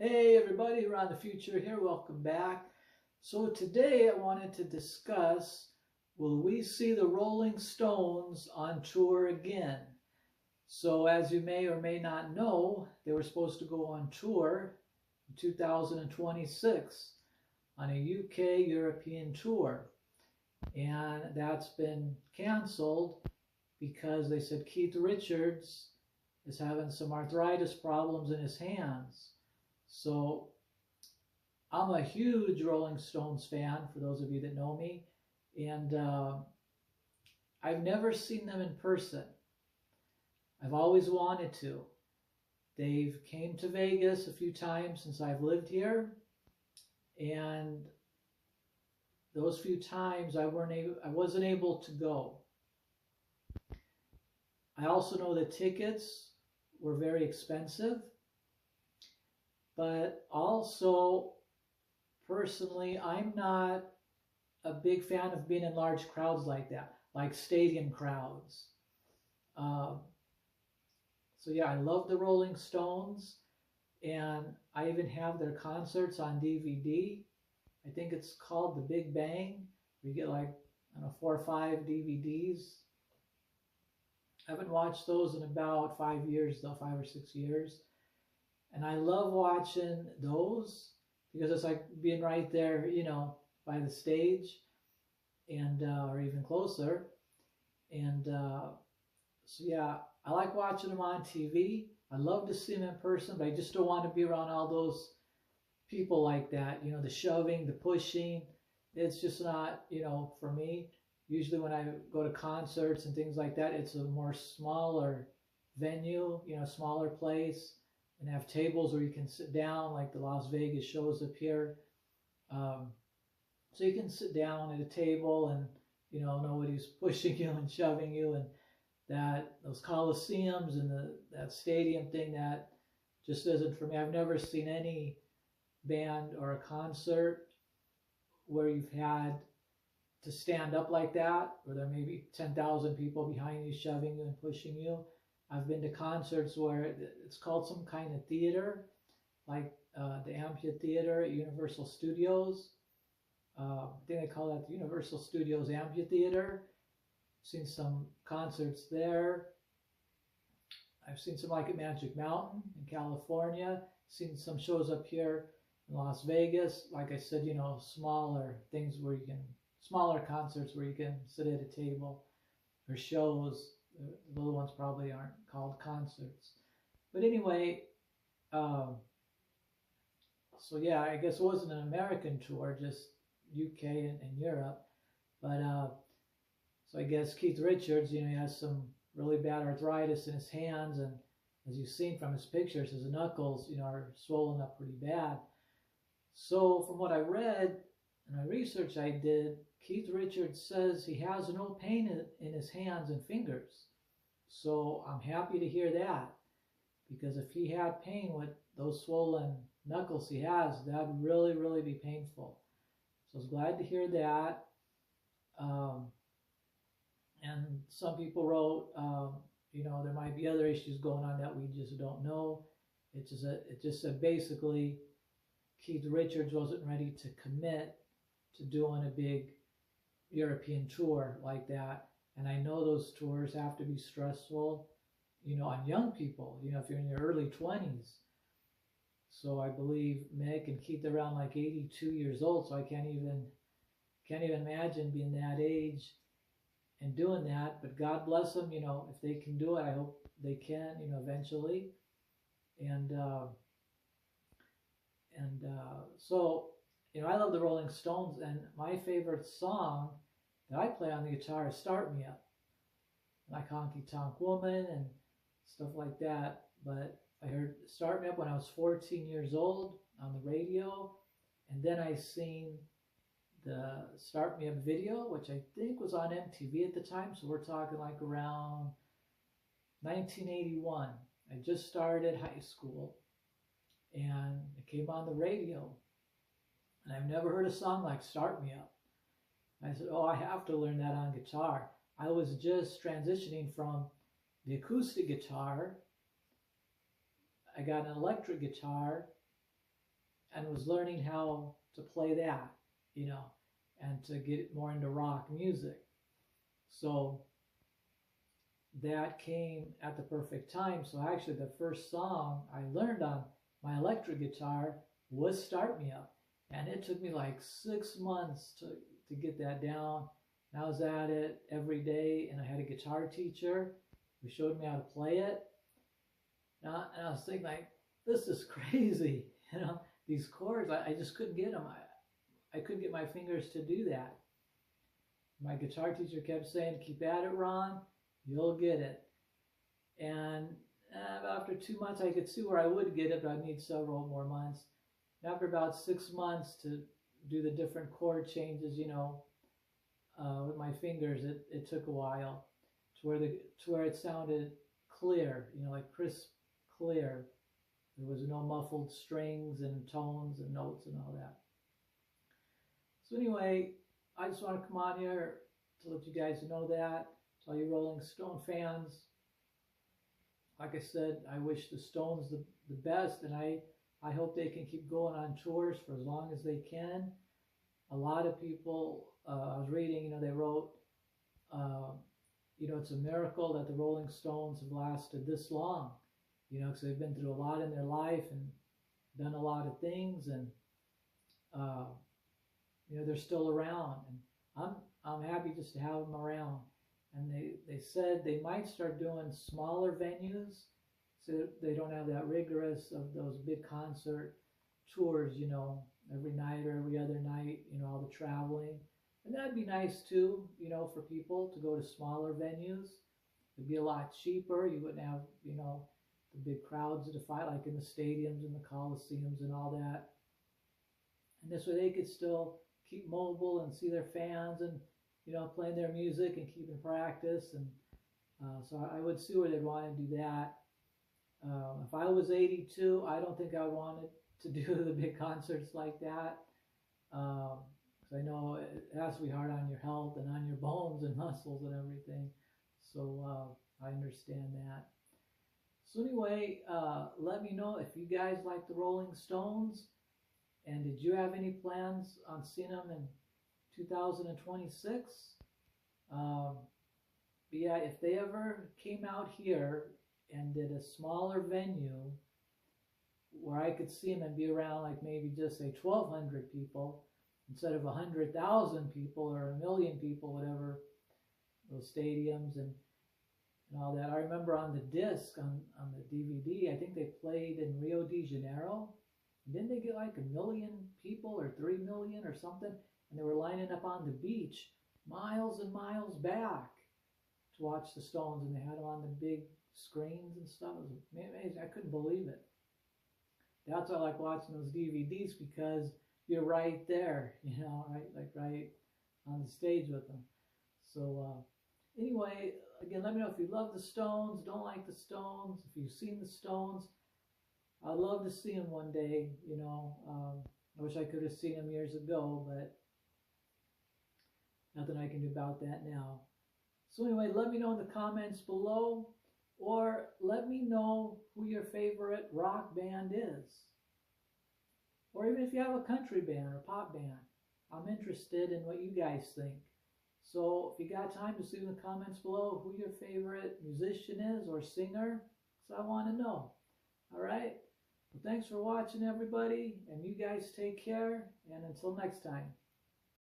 Hey everybody, Ron the Future here, welcome back. So today I wanted to discuss, will we see the Rolling Stones on tour again? So as you may or may not know, they were supposed to go on tour in 2026 on a UK European tour. And that's been canceled because they said Keith Richards is having some arthritis problems in his hands. So I'm a huge Rolling Stones fan, for those of you that know me, and I've never seen them in person. I've always wanted to. They've came to Vegas a few times since I've lived here, and those few times I wasn't able to go. I also know the tickets were very expensive, but also personally, I'm not a big fan of being in large crowds like that, like stadium crowds. So yeah, I love the Rolling Stones, and I even have their concerts on DVD. I think it's called The Big Bang. We get like, I don't know, 4 or 5 DVDs. I haven't watched those in about 5 years though, 5 or 6 years. And I love watching those because it's like being right there, by the stage, and or even closer. And so yeah, I like watching them on TV. I love to see them in person, but I just don't want to be around all those people like that. The shoving, the pushing. It's just not, for me. Usually when I go to concerts and things like that, it's a more smaller venue, smaller place, and have tables where you can sit down, like the Las Vegas shows up here. So you can sit down at a table and, nobody's pushing you and shoving you, and those coliseums and that stadium thing, that just isn't for me. I've never seen any band or a concert where you've had to stand up like that, where there may be 10,000 people behind you shoving you and pushing you. I've been to concerts where it's called some kind of theater, like the Amphitheater at Universal Studios. I think they call that the Universal Studios Amphitheater. Seen some concerts there. I've seen some like at Magic Mountain in California. Seen some shows up here in Las Vegas. Like I said, smaller things where you can, smaller concerts where you can sit at a table, or shows. The little ones probably aren't called concerts. But anyway, so yeah, I guess it wasn't an American tour, just UK and Europe. But so I guess Keith Richards, he has some really bad arthritis in his hands, and as you've seen from his pictures, his knuckles, are swollen up pretty bad. So from what I read and my research I did, Keith Richards says he has no pain in his hands and fingers. So I'm happy to hear that, because if he had pain with those swollen knuckles he has, that would really, really be painful. So I was glad to hear that. And some people wrote, there might be other issues going on that we just don't know. It just said basically Keith Richards wasn't ready to commit to doing a big European tour like that. And I know those tours have to be stressful, on young people, if you're in your early 20s. So I believe Mick and Keith are around like 82 years old, so I can't even imagine being that age and doing that. But God bless them, if they can do it. I hope they can, eventually. And so, I love the Rolling Stones, and my favorite song that I play on the guitar is Start Me Up. Like Honky Tonk Woman and stuff like that. But I heard Start Me Up when I was 14 years old on the radio, and then I seen the Start Me Up video, which I think was on MTV at the time, so we're talking like around 1981. I just started high school, and it came on the radio, and I've never heard a song like Start Me Up. I said, oh, I have to learn that on guitar. I was just transitioning from the acoustic guitar. I got an electric guitar, and was learning how to play that, you know, and to get more into rock music. So that came at the perfect time. So actually the first song I learned on my electric guitar was Start Me Up. And it took me like 6 months to get that down. And I was at it every day, and I had a guitar teacher who showed me how to play it. And I was thinking like, this is crazy, you know, these chords, I just couldn't get them. I couldn't get my fingers to do that. My guitar teacher kept saying, keep at it, Ron, you'll get it. And after 2 months, I could see where I would get it, but I'd need several more months. After about 6 months to do the different chord changes, you know, with my fingers, it took a while to where it sounded clear, you know, like crisp, clear. There was no muffled strings and tones and notes and all that. So anyway, I just want to come on here to let you guys know that, to all you Rolling Stone fans. Like I said, I wish the Stones the best, and I hope they can keep going on tours for as long as they can. A lot of people, I was reading, you know, they wrote, you know, it's a miracle that the Rolling Stones have lasted this long, you know, because they've been through a lot in their life and done a lot of things, and you know, they're still around, and I'm happy just to have them around. And they said they might start doing smaller venues, so they don't have that rigorous of those big concert tours, you know, every night or every other night, you know, all the traveling. And that'd be nice too, you know, for people to go to smaller venues. It'd be a lot cheaper. You wouldn't have, you know, the big crowds to fight like in the stadiums and the coliseums and all that. And this way they could still keep mobile and see their fans and, you know, playing their music and keeping practice. And so I would see where they'd want to do that. If I was 82, I don't think I wanted to do the big concerts like that. Because I know it has to be hard on your health and on your bones and muscles and everything. So I understand that. So anyway, let me know if you guys like the Rolling Stones. And did you have any plans on seeing them in 2026? But yeah, if they ever came out here and did a smaller venue where I could see them and be around like maybe just say 1,200 people instead of 100,000 people or 1,000,000 people, whatever, those stadiums and all that. I remember on the disc, on the DVD, I think they played in Rio de Janeiro. Didn't they get like 1,000,000 people or 3,000,000 or something? And they were lining up on the beach miles and miles back to watch the Stones, and they had them on the big screens and stuff. It was amazing. I couldn't believe it. That's why I like watching those DVDs, because you're right there, you know, right on the stage with them. So anyway, again, let me know if you love the Stones, don't like the Stones, if you've seen the Stones. I'd love to see them one day, you know. I wish I could have seen them years ago, but nothing I can do about that now. So anyway, let me know in the comments below, or let me know who your favorite rock band is. Or even if you have a country band or pop band. I'm interested in what you guys think. So if you got time, just leave in the comments below who your favorite musician is or singer, because I want to know. All right? Well, thanks for watching, everybody, and you guys take care, and until next time.